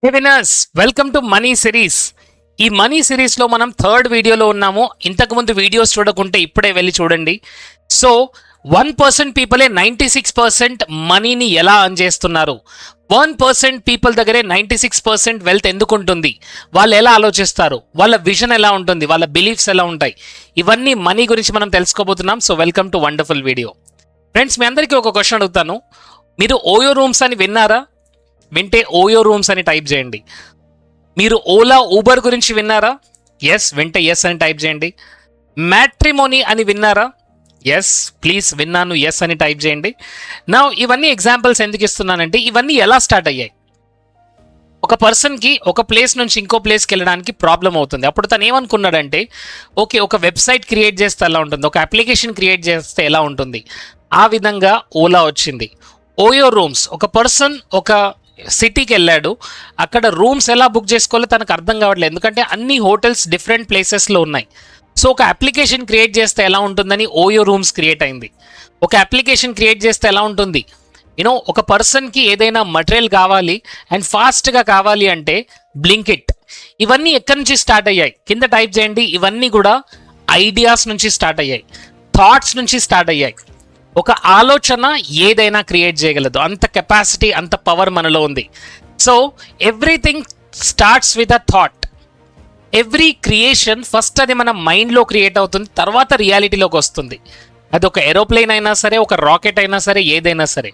Hey winners, welcome to money series. ఈ money సిరీస్లో మనం థర్డ్ వీడియోలో ఉన్నాము. ఇంతకుముందు వీడియోస్ చూడకుంటే ఇప్పుడే వెళ్ళి చూడండి. సో 1% పీపులే 96% మనీని ఎలా అర్న్ చేస్తున్నారు, 1% పీపుల్ దగ్గరే 96% వెల్త్ ఎందుకు ఉంటుంది, వాళ్ళు ఎలా ఆలోచిస్తారు, వాళ్ళ విజన్ ఎలా ఉంటుంది, వాళ్ళ బిలీఫ్స్ ఎలా ఉంటాయి, ఇవన్నీ మనీ గురించి మనం తెలుసుకోబోతున్నాం. So welcome to wonderful video. Friends, మీ అందరికీ ఒక క్వశ్చన్ అడుగుతాను. మీరు ఓయో రూమ్స్ అని విన్నారా? వింటే ఓయో రూమ్స్ అని టైప్ చేయండి. మీరు ఓలా ఊబర్ గురించి విన్నారా? ఎస్, వింటే ఎస్ అని టైప్ చేయండి. మ్యాట్రిమోనీ అని విన్నారా? ఎస్, ప్లీజ్ విన్నాను, ఎస్ అని టైప్ చేయండి. నా ఇవన్నీ ఎగ్జాంపుల్స్ ఎందుకు ఇస్తున్నానంటే ఇవన్నీ ఎలా స్టార్ట్ అయ్యాయి. ఒక పర్సన్కి ఒక ప్లేస్ నుంచి ఇంకో ప్లేస్కి వెళ్ళడానికి ప్రాబ్లం అవుతుంది. అప్పుడు తను ఏమనుకున్నాడంటే, ఓకే, ఒక వెబ్సైట్ క్రియేట్ చేస్తే ఎలా ఉంటుంది, ఒక అప్లికేషన్ క్రియేట్ చేస్తే ఎలా ఉంటుంది. ఆ విధంగా ఓలా వచ్చింది. ఓయో రూమ్స్, ఒక పర్సన్ ఒక సిటీకి వెళ్ళాడు, అక్కడ రూమ్స్ ఎలా బుక్ చేసుకోవాలో తనకు అర్థం కావట్లేదు, ఎందుకంటే అన్ని హోటల్స్ డిఫరెంట్ ప్లేసెస్లో ఉన్నాయి. సో ఒక అప్లికేషన్ క్రియేట్ చేస్తే ఎలా ఉంటుందని ఓయో రూమ్స్ క్రియేట్ అయింది. ఒక అప్లికేషన్ క్రియేట్ చేస్తే ఎలా ఉంటుంది, ఒక పర్సన్కి ఏదైనా మటీరియల్ కావాలి అండ్ ఫాస్ట్గా కావాలి అంటే బ్లింకిట్. ఇవన్నీ ఎక్కడి నుంచి స్టార్ట్ అయ్యాయి కింద టైప్ చేయండి. ఇవన్నీ కూడా ఐడియాస్ నుంచి స్టార్ట్ అయ్యాయి, థాట్స్ నుంచి స్టార్ట్ అయ్యాయి. ఒక ఆలోచన ఏదైనా క్రియేట్ చేయగలదు, అంత కెపాసిటీ, అంత పవర్ మనలో ఉంది. So everything starts with a thought. Every creation first అది మన మైండ్లో క్రియేట్ అవుతుంది, తర్వాత రియాలిటీలోకి వస్తుంది. అది ఒక ఏరోప్లేన్ అయినా సరే, ఒక రాకెట్ అయినా సరే, ఏదైనా సరే,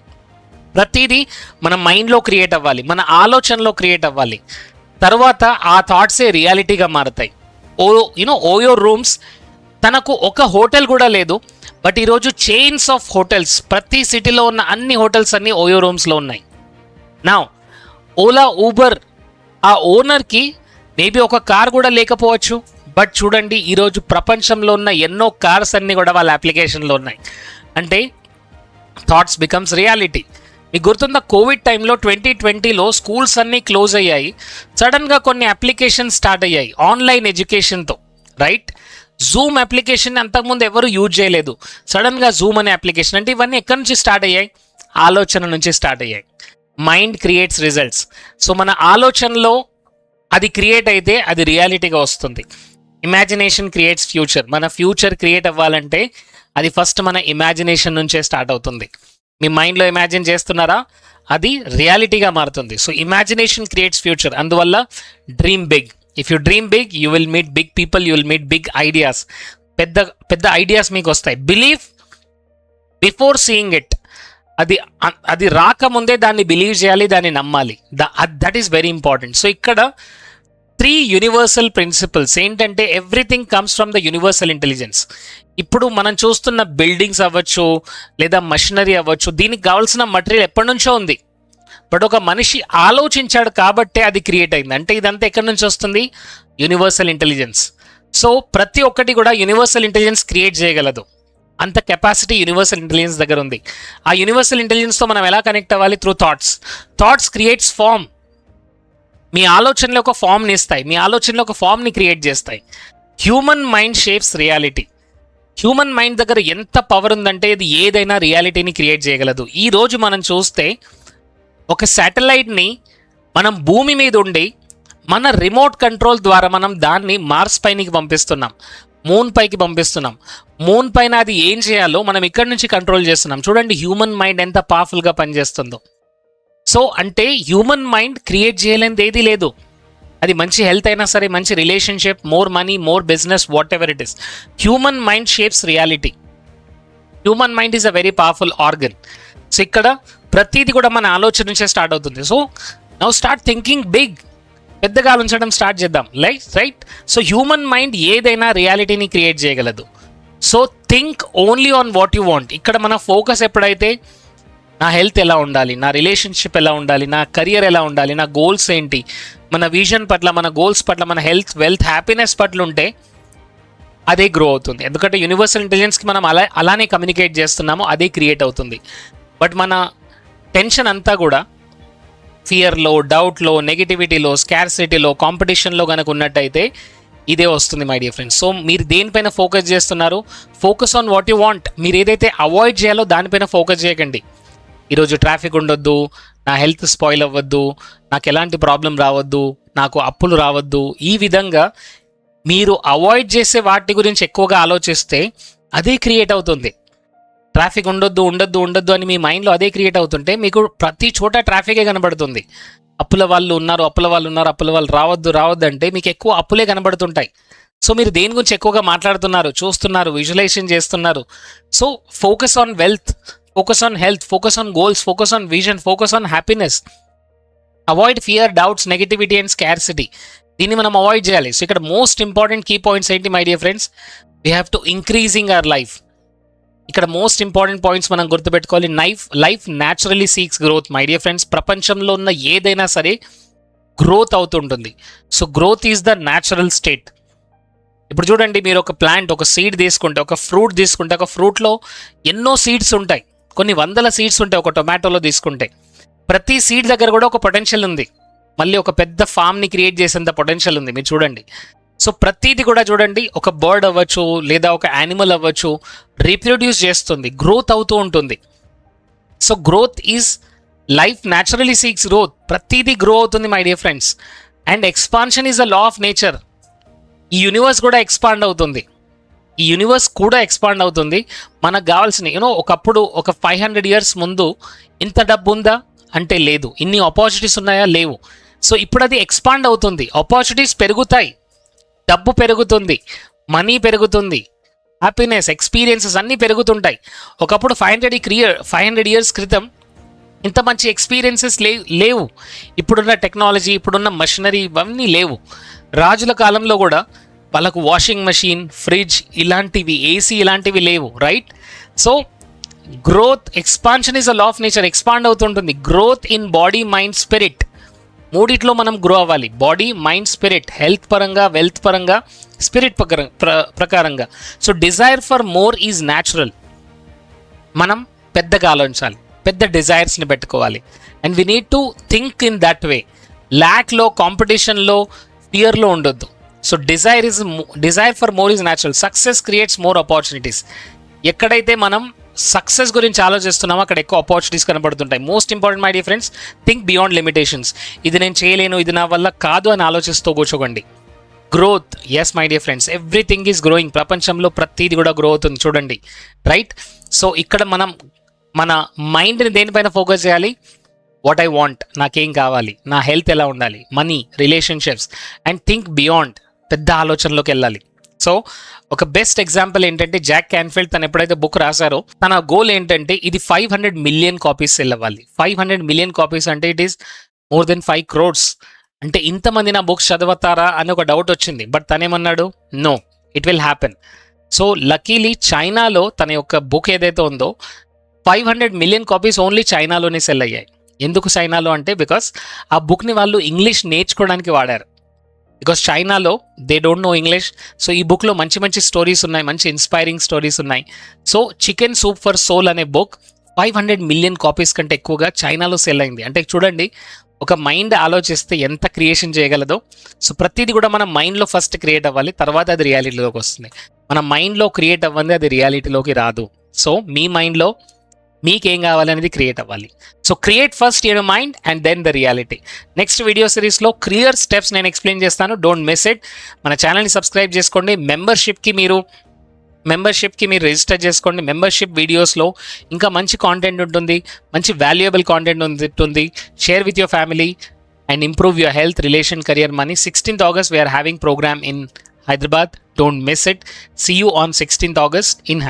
ప్రతిదీ మన మైండ్లో క్రియేట్ అవ్వాలి, మన ఆలోచనలో క్రియేట్ అవ్వాలి. తర్వాత ఆ థాట్సే రియాలిటీగా మారుతాయి. ఓయో రూమ్స్ తనకు ఒక హోటల్ కూడా లేదు, బట్ ఈరోజు చైన్స్ ఆఫ్ హోటల్స్, ప్రతి సిటీలో ఉన్న అన్ని హోటల్స్ అన్ని ఓయో రూమ్స్లో ఉన్నాయి. నా ఓలా ఊబర్ ఆ ఓనర్కి మేబీ ఒక కార్ కూడా లేకపోవచ్చు, బట్ చూడండి ఈరోజు ప్రపంచంలో ఉన్న ఎన్నో కార్స్ అన్నీ కూడా వాళ్ళ అప్లికేషన్లో ఉన్నాయి. అంటే థాట్స్ బికమ్స్ రియాలిటీ. మీకు గుర్తుందా, కోవిడ్ టైంలో 2020లో స్కూల్స్ అన్నీ క్లోజ్ అయ్యాయి. సడన్గా కొన్ని అప్లికేషన్స్ స్టార్ట్ అయ్యాయి ఆన్లైన్ ఎడ్యుకేషన్తో, రైట్? జూమ్ అప్లికేషన్ అంతకుముందు ఎవరు యూజ్ చేయలేదు, సడన్గా జూమ్ అనే అప్లికేషన్. అంటే ఇవన్నీ ఎక్కడి నుంచి స్టార్ట్ అయ్యాయి? ఆలోచన నుంచి స్టార్ట్ అయ్యాయి. Mind creates results. సో మన ఆలోచనలో అది క్రియేట్ అయితే అది రియాలిటీగా వస్తుంది. Imagination creates future. మన ఫ్యూచర్ క్రియేట్ అవ్వాలంటే అది ఫస్ట్ మన ఇమాజినేషన్ నుంచే స్టార్ట్ అవుతుంది. మీ మైండ్లో ఇమాజిన్ చేస్తున్నారా, అది రియాలిటీగా మారుతుంది. So imagination creates future. అందువల్ల dream big. If you dream big, you will meet big people, you will meet big ideas. పెద్ద పెద్ద ఐడియాస్ మీకు వస్తాయి. Believe before seeing it. అది రాకముందే దాన్ని బిలీవ్ చేయాలి, దాన్ని నమ్మాలి. That is very important. So ఇక్కడ 3 యూనివర్సల్ ప్రిన్సిపల్స్ ఏంటంటే, everything comes from the universal intelligence. ఇప్పుడు మనం చూస్తున్న బిల్డింగ్స్ అవ్వచ్చు, లేదా మషినరీ అవ్వచ్చు, దీనికి కావాల్సిన మటీరియల్ ఎప్పటి నుంచో ఉంది, బట్ ఒక మనిషి ఆలోచించాడు కాబట్టే అది క్రియేట్ అయింది. అంటే ఇదంతా ఎక్కడి నుంచి వస్తుంది? Universal intelligence. సో ప్రతి ఒక్కటి కూడా యూనివర్సల్ ఇంటెలిజెన్స్ క్రియేట్ చేయగలదు. అంత కెపాసిటీ యూనివర్సల్ ఇంటెలిజెన్స్ దగ్గర ఉంది. ఆ యూనివర్సల్ ఇంటెలిజెన్స్తో మనం ఎలా కనెక్ట్ అవ్వాలి? Through thoughts. Thoughts creates form. మీ ఆలోచనలో ఒక ఫామ్ని ఇస్తాయి, మీ ఆలోచనలో ఒక ఫామ్ని క్రియేట్ చేస్తాయి. Human mind shapes reality. Human mind దగ్గర ఎంత పవర్ ఉందంటే ఇది ఏదైనా రియాలిటీని క్రియేట్ చేయగలదు. ఈ రోజు మనం చూస్తే ఒక శాటిలైట్ని మనం భూమి మీద ఉండి మన రిమోట్ కంట్రోల్ ద్వారా మనం దాన్ని మార్స్ పైనకి పంపిస్తున్నాం, మూన్ పైకి పంపిస్తున్నాం. మూన్ పైన అది ఏం చేయాలో మనం ఇక్కడి నుంచి కంట్రోల్ చేస్తున్నాం. చూడండి హ్యూమన్ మైండ్ ఎంత పవర్ఫుల్గా పనిచేస్తుందో. సో అంటే హ్యూమన్ మైండ్ క్రియేట్ చేయలేనిది ఏదీ లేదు. అది మంచి హెల్త్ అయినా సరే, మంచి relationship, more money, more business, whatever it is, human mind shapes reality. Human mind is a very powerful organ. So ఇక్కడ ప్రతిదీ కూడా మన ఆలోచన నుంచే స్టార్ట్ అవుతుంది. So now start thinking big. పెద్దగా ఆలోచించడం స్టార్ట్ చేద్దాం, రైట్? సో హ్యూమన్ మైండ్ ఏదైనా రియాలిటీని క్రియేట్ చేయగలదు. So think only on what you want. ఇక్కడ మన ఫోకస్ ఎప్పుడైతే నా హెల్త్ ఎలా ఉండాలి, నా రిలేషన్షిప్ ఎలా ఉండాలి, నా కెరియర్ ఎలా ఉండాలి, నా గోల్స్ ఏంటి, మన విజన్ పట్ల, మన గోల్స్ పట్ల, మన హెల్త్, వెల్త్, హ్యాపీనెస్ పట్ల ఉంటే అదే గ్రో అవుతుంది. ఎందుకంటే యూనివర్సల్ ఇంటెలిజెన్స్కి మనం అలానే కమ్యూనికేట్ చేస్తున్నాము, అదే క్రియేట్ అవుతుంది. బట్ మన టెన్షన్ అంతా కూడా ఫియర్లో, డౌట్లో, నెగిటివిటీలో, స్కార్సిటీలో, కాంపిటీషన్లో కనుక ఉన్నట్టయితే ఇదే వస్తుంది మై డియర్ ఫ్రెండ్స్. సో మీరు దేనిపైన ఫోకస్ చేస్తున్నారు? Focus on what you want. మీరు ఏదైతే అవాయిడ్ చేయాలో దానిపైన ఫోకస్ చేయకండి. ఈరోజు ట్రాఫిక్ ఉండొద్దు, నా హెల్త్ స్పాయిల్ అవ్వద్దు, నాకు ఎలాంటి ప్రాబ్లం రావద్దు, నాకు అప్పులు రావద్దు. ఈ విధంగా మీరు అవాయిడ్ చేసే వాటి గురించి ఎక్కువగా ఆలోచిస్తే అదే క్రియేట్ అవుతుంది. ట్రాఫిక్ ఉండొద్దు ఉండొద్దు ఉండొద్దు అని మీ మైండ్లో అదే క్రియేట్ అవుతుంటే మీకు ప్రతి చోట ట్రాఫికే కనబడుతుంది. అప్పుల వాళ్ళు ఉన్నారు, అప్పుల వాళ్ళు రావద్దు అంటే మీకు ఎక్కువ అప్పులే కనబడుతుంటాయి. సో మీరు దేని గురించి ఎక్కువగా మాట్లాడుతున్నారు, చూస్తున్నారు, విజువలైజేషన్ చేస్తున్నారు. So focus on wealth, focus on health, focus on goals, focus on vision, focus on happiness. Avoid fear, doubts, negativity and scarcity. దీన్ని మనం అవాయిడ్ చేయాలి. సో ఇక్కడ మోస్ట్ ఇంపార్టెంట్ కీ పాయింట్స్ ఏంటి my dear friends? We have to increasing our life. ఇక్కడ most important points మనం గుర్తుపెట్టుకోవాలి. Life naturally seeks growth my dear friends. ప్రపంచంలో ఉన్న ఏదైనా సరే గ్రోత్ అవుతుంటుంది. So growth is the natural state. ఇప్పుడు చూడండి, మీరు ఒక ప్లాంట్, ఒక సీడ్ తీసుకుంటే, ఒక ఫ్రూట్ తీసుకుంటే, ఒక ఫ్రూట్లో ఎన్నో సీడ్స్ ఉంటాయి, కొన్ని వందల సీడ్స్ ఉంటాయి. ఒక టొమాటోలో తీసుకుంటే ప్రతి సీడ్ దగ్గర కూడా ఒక పొటెన్షియల్ ఉంది. మళ్ళీ ఒక పెద్ద ఫామ్ని క్రియేట్ చేసేంత పొటెన్షియల్ ఉంది. మీరు చూడండి. సో ప్రతిది కూడా చూడండి, ఒక బర్డ్ అవ్వచ్చు లేదా ఒక యానిమల్ అవ్వచ్చు, రీప్రొడ్యూస్ చేస్తుంది, గ్రోత్ అవుతూ ఉంటుంది. So growth is life naturally seeks growth. ప్రతిదీ గ్రో అవుతుంది my dear friends. And expansion is a law of nature. ఈ యూనివర్స్ కూడా ఎక్స్పాండ్ అవుతుంది. మనకు కావాల్సిన ఒకప్పుడు ఒక 500 years ముందు ఇంత డబ్బు ఉందా అంటే లేదు, ఇన్ని ఆపర్చునిటీస్ ఉన్నాయా లేవు. సో ఇప్పుడు అది ఎక్స్పాండ్ అవుతుంది, ఆపర్చునిటీస్ పెరుగుతాయి, డబ్బు పెరుగుతుంది, మనీ పెరుగుతుంది, హ్యాపీనెస్, ఎక్స్పీరియన్సెస్ అన్నీ పెరుగుతుంటాయి. ఒకప్పుడు 500 years క్రితం ఇంత మంచి ఎక్స్పీరియన్సెస్ లేవు. ఇప్పుడున్న టెక్నాలజీ, ఇప్పుడున్న మషినరీ ఇవన్నీ లేవు. రాజుల కాలంలో కూడా వాళ్ళకు వాషింగ్ మెషిన్, ఫ్రిడ్జ్ ఇలాంటివి, ఏసీ ఇలాంటివి లేవు, right? So growth, expansion is a law of nature. Expand అవుతుంటుంది. Growth in body, mind, spirit, మూడిట్లో మనం గ్రో అవ్వాలి. బాడీ, మైండ్, స్పిరిట్, హెల్త్ పరంగా, వెల్త్ పరంగా, స్పిరిట్ ప్రకారంగా. So desire for more is natural. మనం పెద్దగా ఆలోచించాలి, పెద్ద డిజైర్స్ని పెట్టుకోవాలి. And we need to think in that way. ల్యాక్లో, కాంపిటీషన్లో, ఫియర్లో ఉండొద్దు. So desire for more is natural. Success creates more opportunities. ఎక్కడైతే మనం సక్సెస్ గురించి ఆలోచిస్తున్నామో అక్కడ ఎక్కువ ఆపర్చునిటీస్ కనబడుతుంటాయి. Most important my dear friends, think beyond limitations. ఇది నేను చేయలేను, ఇది నా వల్ల కాదు అని ఆలోచిస్తూ కూర్చోకండి. Growth, yes my dear friends, everything is growing. ప్రపంచంలో ప్రతిదీ కూడా గ్రో అవుతుంది చూడండి, రైట్? సో ఇక్కడ మనం మన మైండ్ని దేనిపైన ఫోకస్ చేయాలి? వాట్ ఐ వాంట్, నాకేం కావాలి, నా హెల్త్ ఎలా ఉండాలి, money, relationships, and think beyond, పెద్ద ఆలోచనలోకి వెళ్ళాలి. సో ఒక బెస్ట్ ఎగ్జాంపుల్ ఏంటంటే జాక్ క్యాన్ఫీల్డ్ తను ఎప్పుడైతే బుక్ రాశారో తన గోల్ ఏంటంటే ఇది 500 million కాపీస్ సెల్ అవ్వాలి. 500 million కాపీస్ అంటే it is more than 5 crores. అంటే ఇంతమంది నా బుక్స్ చదవతారా అని ఒక డౌట్ వచ్చింది. బట్ తనేమన్నాడు, no, it will happen. So luckily చైనాలో తన యొక్క బుక్ ఏదైతే ఉందో 500 million కాపీస్ ఓన్లీ చైనాలోనే సెల్ అయ్యాయి. ఎందుకు చైనాలో అంటే బికాస్ ఆ బుక్ని వాళ్ళు ఇంగ్లీష్ నేర్చుకోవడానికి వాడారు. బికాస్ చైనాలో they don't know English. So ఈ బుక్లో మంచి మంచి స్టోరీస్ ఉన్నాయి, మంచి ఇన్స్పైరింగ్ స్టోరీస్ ఉన్నాయి. So chicken soup for soul అనే బుక్ 500 million కాపీస్ కంటే ఎక్కువగా చైనాలో సెల్ అయింది. అంటే చూడండి, ఒక మైండ్ ఆలోచిస్తే ఎంత క్రియేషన్ చేయగలదో. సో ప్రతిదీ కూడా మన మైండ్లో ఫస్ట్ క్రియేట్ అవ్వాలి, తర్వాత అది రియాలిటీలోకి వస్తుంది. మన మైండ్లో క్రియేట్ అవ్వంది అది రియాలిటీలోకి రాదు. సో మీ మైండ్లో మీకేం కావాలనేది క్రియేట్ అవ్వాలి. So create first your mind and then the reality. Next video సిరీస్లో క్లియర్ స్టెప్స్ నేను ఎక్స్ప్లెయిన్ చేస్తాను. Don't miss it. మన ఛానల్ని సబ్స్క్రైబ్ చేసుకోండి. మెంబర్షిప్కి మీరు రిజిస్టర్ చేసుకోండి. మెంబర్షిప్ వీడియోస్లో ఇంకా మంచి కాంటెంట్ ఉంటుంది, మంచి వాల్యుయబుల్ కాంటెంట్ ఉంటుంది. Share with your family and improve your health, relation, career, money. 16th August we are having program in Hyderabad. Don't miss it. See you on 16th August in Hyderabad.